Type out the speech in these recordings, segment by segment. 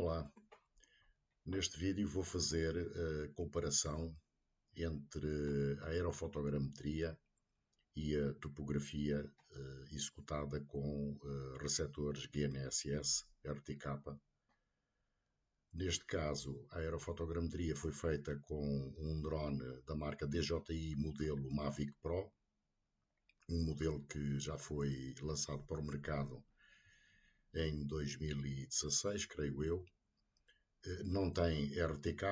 Olá, neste vídeo vou fazer a comparação entre a aerofotogrametria e a topografia executada com receptores GNSS RTK. Neste caso, a aerofotogrametria foi feita com um drone da marca DJI modelo Mavic Pro, um modelo que já foi lançado para o mercado em 2016, creio eu. Não tem RTK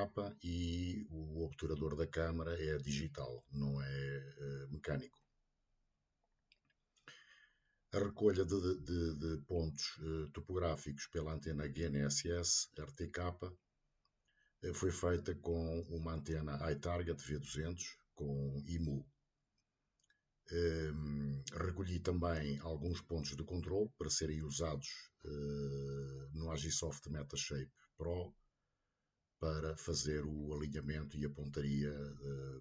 e o obturador da câmara é digital, não é mecânico. A recolha de pontos topográficos pela antena GNSS RTK foi feita com uma antena iTarget V200 com IMU. Recolhi também alguns pontos de controle para serem usados no Agisoft Metashape Pro para fazer o alinhamento e a pontaria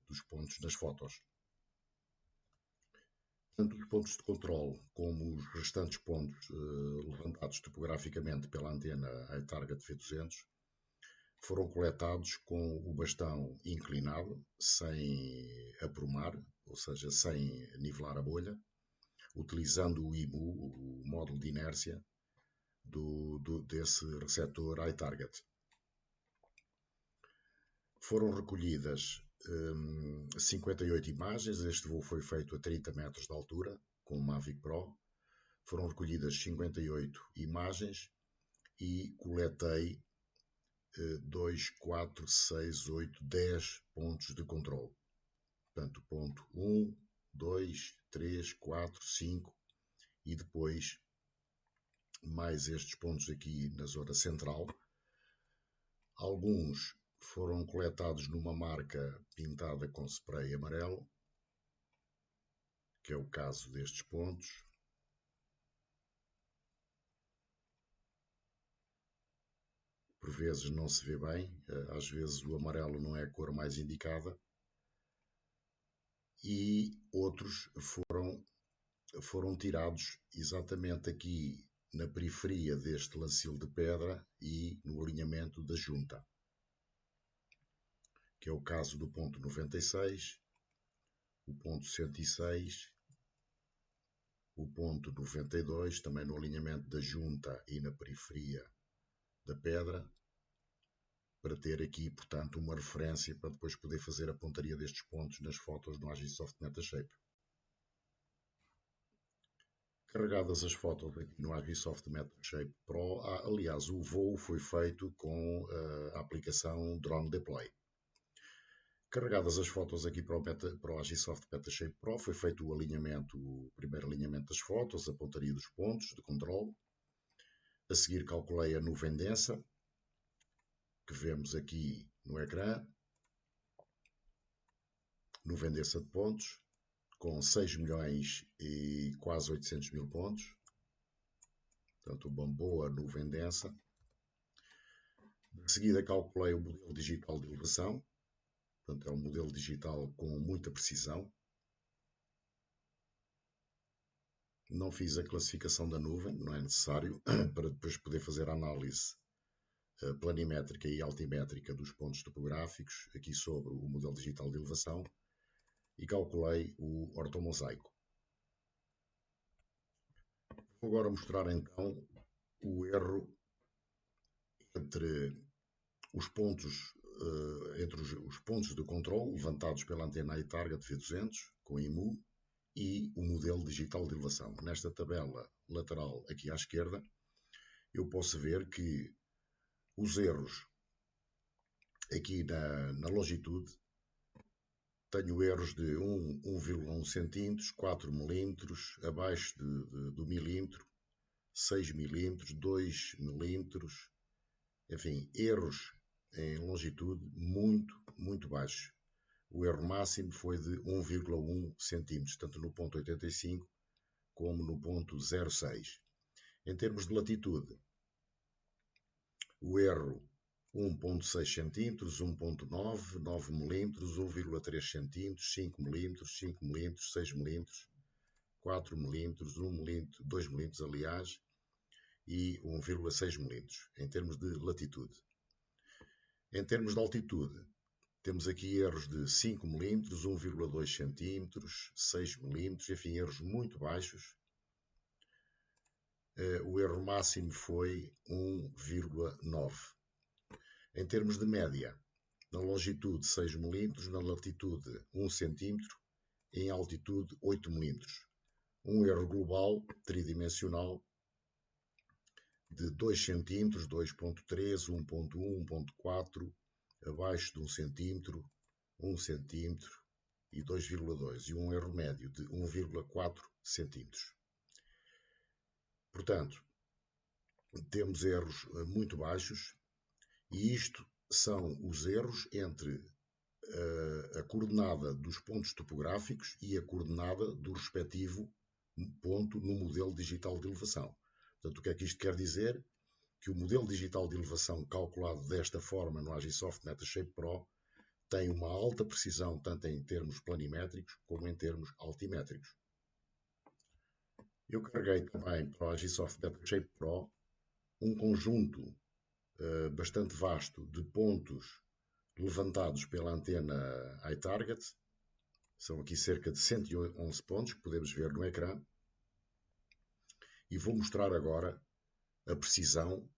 dos pontos nas fotos. Tanto os pontos de controle como os restantes pontos levantados topograficamente pela antena iTarget V200 foram coletados com o bastão inclinado, sem aprumar, ou seja, sem nivelar a bolha, utilizando o IMU, o módulo de inércia desse receptor iTarget. Foram recolhidas 58 imagens, este voo foi feito a 30 metros de altura, com o Mavic Pro. Foram recolhidas 58 imagens e coletei 2, 4, 6, 8, 10 pontos de controle. Portanto, ponto 1, 2, 3, 4, 5 e depois mais estes pontos aqui na zona central. Alguns foram coletados numa marca pintada com spray amarelo, que é o caso destes pontos. Por vezes não se vê bem, às vezes o amarelo não é a cor mais indicada. E outros foram tirados exatamente aqui na periferia deste lancil de pedra e no alinhamento da junta, que é o caso do ponto 96, o ponto 106, o ponto 92, também no alinhamento da junta e na periferia da pedra, para ter aqui, portanto, uma referência para depois poder fazer a pontaria destes pontos nas fotos no Agisoft Metashape. Carregadas as fotos aqui no Agisoft Metashape Pro, aliás, o voo foi feito com a aplicação Drone Deploy. Carregadas as fotos aqui para o Agisoft Metashape Pro, foi feito o primeiro alinhamento das fotos, a pontaria dos pontos de controle. A seguir calculei a nuvem densa, que vemos aqui no ecrã. Nuvem densa de pontos, com 6 milhões e quase 800 mil pontos. Portanto, uma boa nuvem densa. De seguida calculei o modelo digital de elevação. Portanto, é um modelo digital com muita precisão. Não fiz a classificação da nuvem, não é necessário, para depois poder fazer a análise planimétrica e altimétrica dos pontos topográficos, aqui sobre o modelo digital de elevação, e calculei o ortomosaico. Vou agora mostrar então o erro entre os pontos de controle levantados pela antena iTarget V200 com IMU e o modelo digital de elevação. Nesta tabela lateral aqui à esquerda, eu posso ver que os erros aqui na longitude, tenho erros de 1,1 cm, 4 mm, abaixo do milímetro, 6 mm, 2 mm, enfim, erros em longitude muito baixos. O erro máximo foi de 1,1 cm, tanto no ponto 85 como no ponto 06. Em termos de latitude, o erro 1,6 cm, 1,9, 9 mm, 1,3 cm, 5 mm, 5 mm, 6 mm, 4 mm, 1 mm, 2 mm, aliás, e 1,6 milímetros, em termos de latitude. Em termos de altitude, temos aqui erros de 5 milímetros, 1,2 centímetros, 6 milímetros, enfim, erros muito baixos. O erro máximo foi 1,9. Em termos de média, na longitude 6 milímetros, na latitude 1 centímetro, em altitude 8 milímetros. Um erro global tridimensional de 2 centímetros, 2.3, 1.1, 1.4, abaixo de 1 centímetro, 1 centímetro e 2,2, e um erro médio de 1,4 centímetros. Portanto, temos erros muito baixos, e isto são os erros entre a coordenada dos pontos topográficos e a coordenada do respectivo ponto no modelo digital de elevação. Portanto, o que é que isto quer dizer? Que o modelo digital de elevação calculado desta forma no Agisoft Metashape Pro tem uma alta precisão tanto em termos planimétricos como em termos altimétricos. Eu carreguei também para o Agisoft Metashape Pro um conjunto bastante vasto de pontos levantados pela antena iTarget. São aqui cerca de 111 pontos que podemos ver no ecrã. E vou mostrar agora a precisão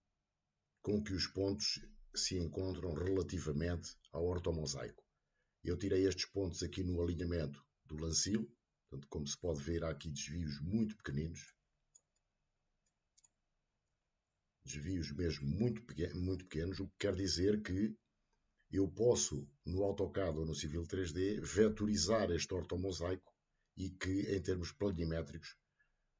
com que os pontos se encontram relativamente ao ortomosaico. Eu tirei estes pontos aqui no alinhamento do lancil. Portanto, como se pode ver, há aqui desvios muito pequeninos. Desvios mesmo muito pequenos, o que quer dizer que eu posso, no AutoCAD ou no Civil 3D, vetorizar este ortomosaico e que, em termos planimétricos,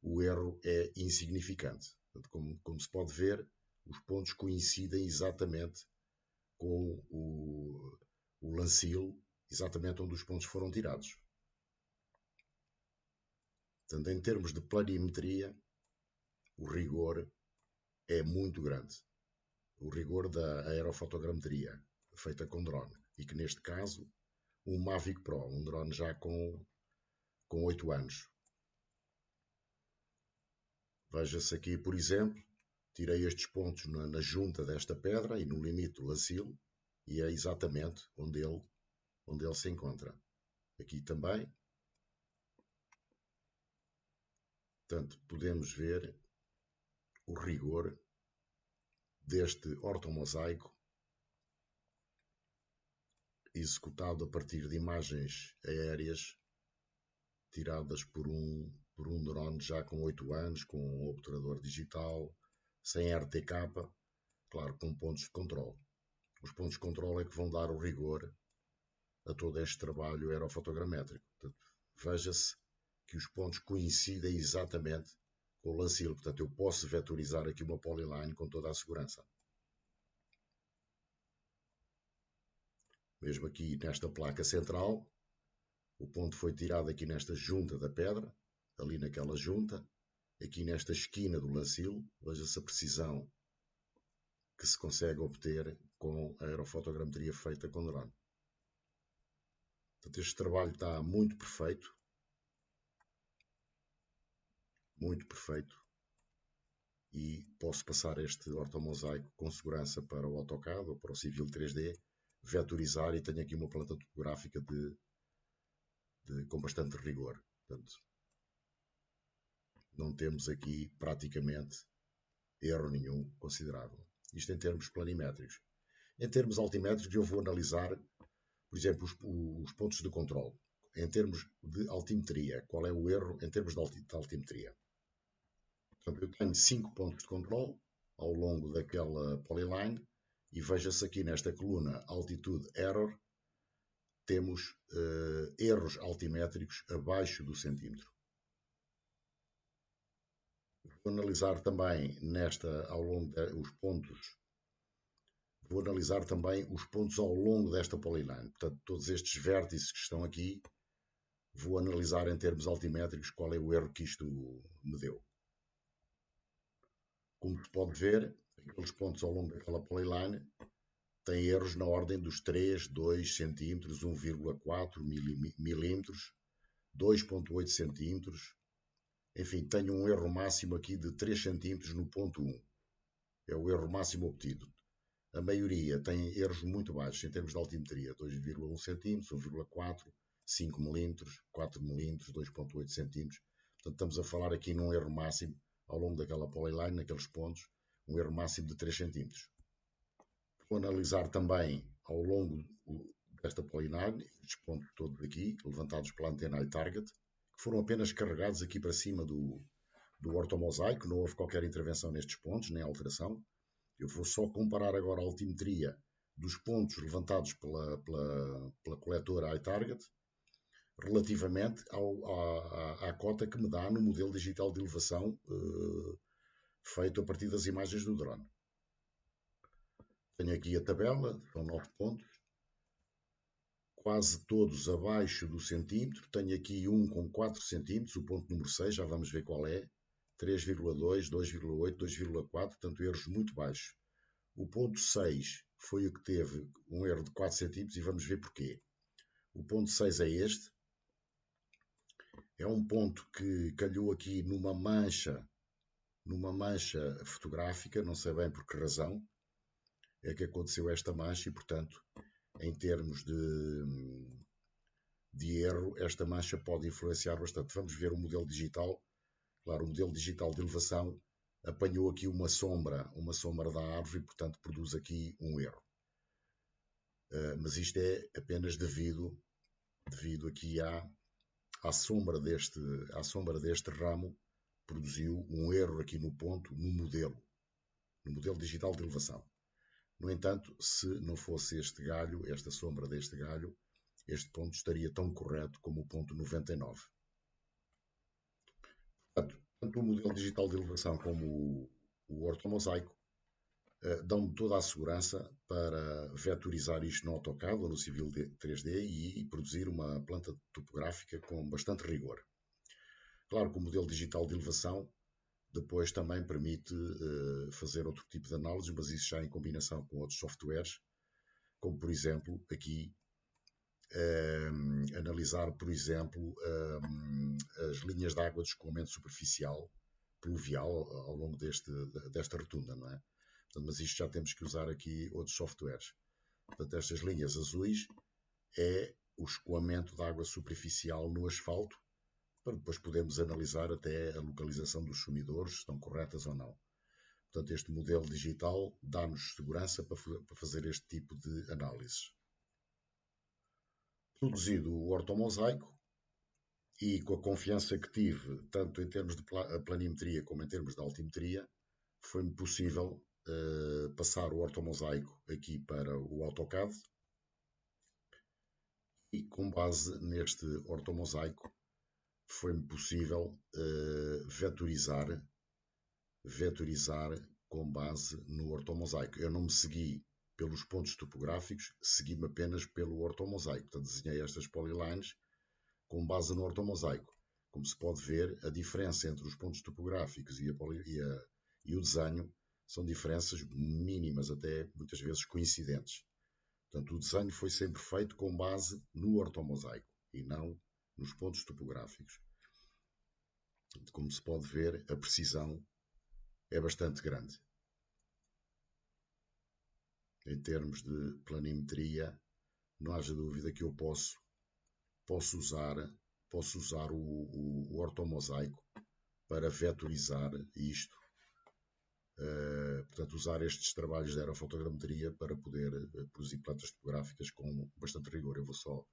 o erro é insignificante. Portanto, como se pode ver, os pontos coincidem exatamente com o lancil, exatamente onde os pontos foram tirados. Portanto, em termos de planimetria, o rigor é muito grande. O rigor da aerofotogrametria feita com drone. E que neste caso, um Mavic Pro, um drone já com 8 anos. Veja-se aqui, por exemplo, tirei estes pontos na junta desta pedra e no limite do lancil, e é exatamente onde ele se encontra. Aqui também. Portanto, podemos ver o rigor deste ortomosaico executado a partir de imagens aéreas tiradas por um drone já com 8 anos, com um obturador digital, sem RTK, claro, com pontos de controle. Os pontos de controle é que vão dar o rigor a todo este trabalho aerofotogramétrico. Portanto, veja-se que os pontos coincidem exatamente com o lancil. Portanto, eu posso vetorizar aqui uma polyline com toda a segurança. Mesmo aqui nesta placa central, o ponto foi tirado aqui nesta junta da pedra, ali naquela junta, aqui nesta esquina do lancil. Veja-se a precisão que se consegue obter com a aerofotogrametria feita com drone. Portanto, este trabalho está muito perfeito, e posso passar este ortomosaico com segurança para o AutoCAD ou para o Civil 3D, vetorizar, e tenho aqui uma planta topográfica com bastante rigor. Portanto, não temos aqui praticamente erro nenhum considerável. Isto em termos planimétricos. Em termos altimétricos, eu vou analisar, por exemplo, os pontos de controle. Em termos de altimetria, qual é o erro em termos de altimetria? Portanto, eu tenho 5 pontos de controle ao longo daquela polyline, e veja-se aqui nesta coluna Altitude Error, temos erros altimétricos abaixo do centímetro. Vou analisar também vou analisar também os pontos ao longo desta polyline. Portanto, todos estes vértices que estão aqui, vou analisar em termos altimétricos qual é o erro que isto me deu. Como se pode ver, aqueles pontos ao longo daquela polyline têm erros na ordem dos 3, 2 centímetros, 1,4 milímetros, 2,8 centímetros, Enfim, tenho um erro máximo aqui de 3 centímetros no ponto 1. É o erro máximo obtido. A maioria tem erros muito baixos em termos de altimetria, 2,1 cm, 1,4, 5 mm, 4 mm, 2,8 cm. Portanto, estamos a falar aqui num erro máximo ao longo daquela polyline, naqueles pontos, um erro máximo de 3 cm. Vou analisar também ao longo desta polyline, estes pontos todos aqui, levantados pela antena iTarget, que foram apenas carregados aqui para cima do ortomosaico, não houve qualquer intervenção nestes pontos, nem alteração. Eu vou só comparar agora a altimetria dos pontos levantados pela coletora iTarget relativamente à cota que me dá no modelo digital de elevação feito a partir das imagens do drone. Tenho aqui a tabela, são 9 pontos, quase todos abaixo do centímetro. Tenho aqui um com 4 centímetros, o ponto número 6, já vamos ver qual é, 3,2, 2,8, 2,4, portanto erros muito baixos. O ponto 6 foi o que teve um erro de 4 cm e vamos ver porquê. O ponto 6 é este. É um ponto que calhou aqui numa mancha fotográfica, não sei bem por que razão é que aconteceu esta mancha e, portanto, em termos de erro, esta mancha pode influenciar bastante. Vamos ver o modelo digital. Claro, o modelo digital de elevação apanhou aqui uma sombra da árvore e, portanto, produz aqui um erro. Mas isto é apenas devido aqui à sombra deste ramo, produziu um erro aqui no ponto, no modelo digital de elevação. No entanto, se não fosse este galho, esta sombra deste galho, este ponto estaria tão correto como o ponto 99. Portanto, tanto o modelo digital de elevação como o ortomosaico dão-me toda a segurança para vetorizar isto no AutoCAD ou no Civil 3D e produzir uma planta topográfica com bastante rigor. Claro que o modelo digital de elevação depois também permite fazer outro tipo de análise, mas isso já em combinação com outros softwares, como por exemplo aqui analisar, por exemplo, as linhas de água de escoamento superficial, pluvial, ao longo desta rotunda, não é? Portanto, mas isto já temos que usar aqui outros softwares. Portanto, estas linhas azuis é o escoamento de água superficial no asfalto, para depois podermos analisar até a localização dos sumidores, se estão corretas ou não. Portanto, este modelo digital dá-nos segurança para fazer este tipo de análises. Produzido o ortomosaico e com a confiança que tive, tanto em termos de planimetria como em termos de altimetria, foi-me possível passar o ortomosaico aqui para o AutoCAD e com base neste ortomosaico foi-me possível vetorizar com base no ortomosaico. Eu não me segui pelos pontos topográficos, segui-me apenas pelo ortomosaico. Portanto, desenhei estas polylines com base no ortomosaico. Como se pode ver, a diferença entre os pontos topográficos e o desenho são diferenças mínimas, até muitas vezes coincidentes. Portanto, o desenho foi sempre feito com base no ortomosaico e não nos pontos topográficos. Como se pode ver, a precisão é bastante grande. Em termos de planimetria, não haja dúvida que eu posso usar o ortomosaico para vetorizar isto. Portanto, usar estes trabalhos de aerofotogrametria para poder produzir plantas topográficas com bastante rigor. Eu vou só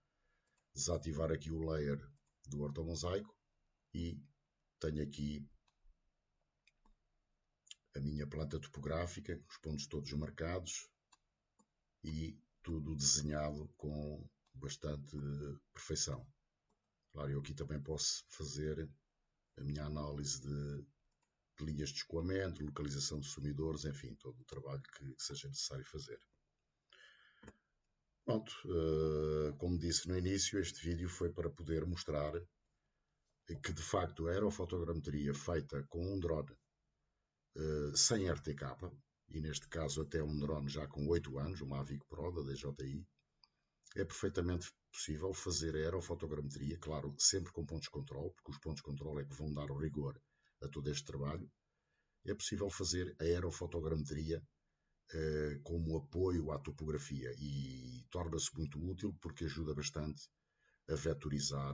desativar aqui o layer do ortomosaico e tenho aqui a minha planta topográfica, os pontos todos marcados e tudo desenhado com bastante perfeição. Claro, eu aqui também posso fazer a minha análise de linhas de escoamento, localização de sumidores, enfim, todo o trabalho que seja necessário fazer. Pronto, como disse no início, este vídeo foi para poder mostrar que de facto a aerofotogrametria feita com um drone sem RTK, e neste caso até um drone já com 8 anos, o Mavic Pro da DJI, É perfeitamente possível fazer a aerofotogrametria, claro, sempre com pontos de controle, porque os pontos de controle é que vão dar o rigor a todo este trabalho. É possível fazer a aerofotogrametria como apoio à topografia e torna-se muito útil porque ajuda bastante a vetorizar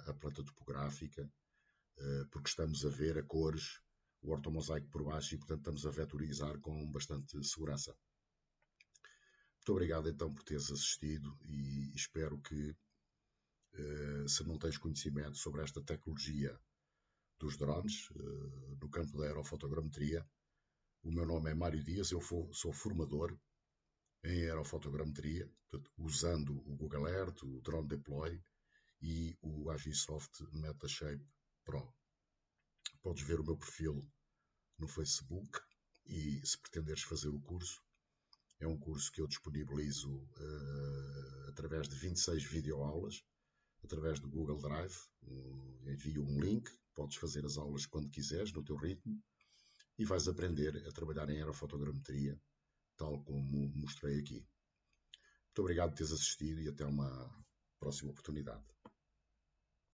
a planta topográfica, porque estamos a ver a cores, o ortomosaico por baixo e, portanto, estamos a vetorizar com bastante segurança. Muito obrigado, então, por teres assistido e espero que, se não tens conhecimento sobre esta tecnologia dos drones, no campo da aerofotogrametria, o meu nome é Mário Dias, eu sou formador em aerofotogrametria, portanto, usando o Google Earth, o Drone Deploy e o Agisoft Metashape Pro. Podes ver o meu perfil no Facebook e, se pretenderes fazer o curso, é um curso que eu disponibilizo através de 26 videoaulas, através do Google Drive. Envio um link, podes fazer as aulas quando quiseres, no teu ritmo, e vais aprender a trabalhar em aerofotogrametria, tal como mostrei aqui. Muito obrigado por teres assistido e até uma próxima oportunidade.